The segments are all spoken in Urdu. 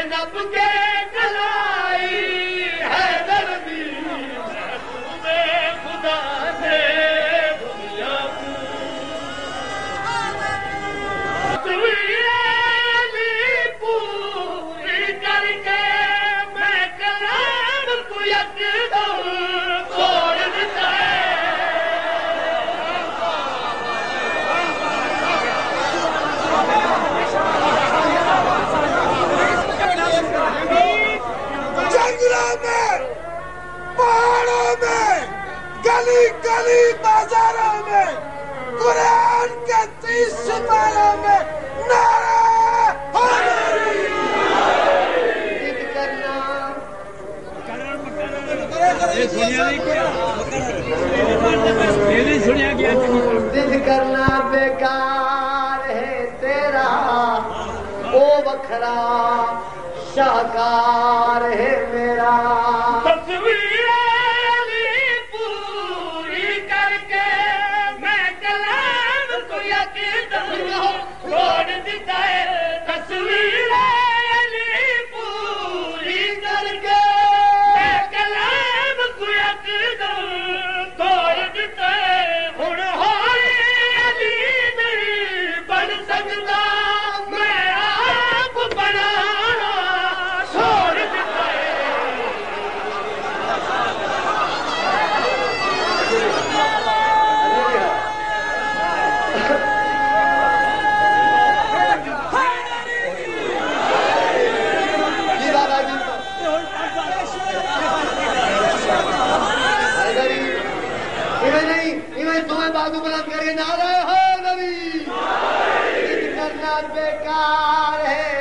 زینب کے کلائی حیدر دی محبوب خدا نے دنیا کو تصویر علی پوری کر کے میں کلام کو یکدم چھوڑ دیتا ہے پہاڑوں میں گلی گلی بازاروں میں قرآن کے 30 سپاہیوں میں نعرہ حیدری ضد کرنا بیکار ہے تیرا او بکھرا شاہکار ہے میرا تصویر علی پوری کر کے میں کلام کو یکدم چھوڑ دیتا ہے تصویر علی پوری کر کے میں کلام کو یکدم چھوڑ دیتا ہے ہن ہوئی علی نہیں بن سکتا میں آپ بنانا چھوڑ دیتا ہے تمہیں بازو بلند کر کے نعرہ حیدری ضد کرنا بیکار ہے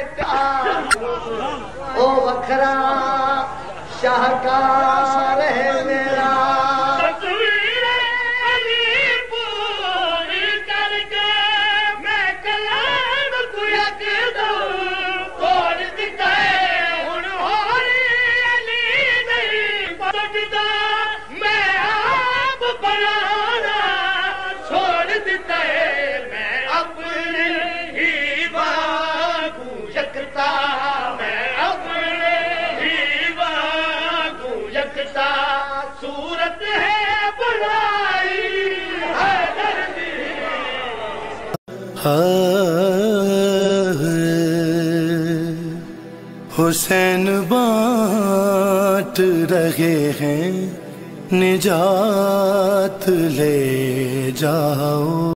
او بکھرا شاہکار ہے میرا تصویر علی پوری کر کے میں کلام کو یکدم چھوڑ دیتا ہے ہن ہوئی علی نہیں بن سکتا میں آپ بنانا چھوڑ دیتا ہے میں اپنے ہی باغوں یکتا میں اپنے ہی باغوں یکتا صورت ہے بنائی حیدر دی حسین بانٹ رہے ہیں نجات لے جاؤ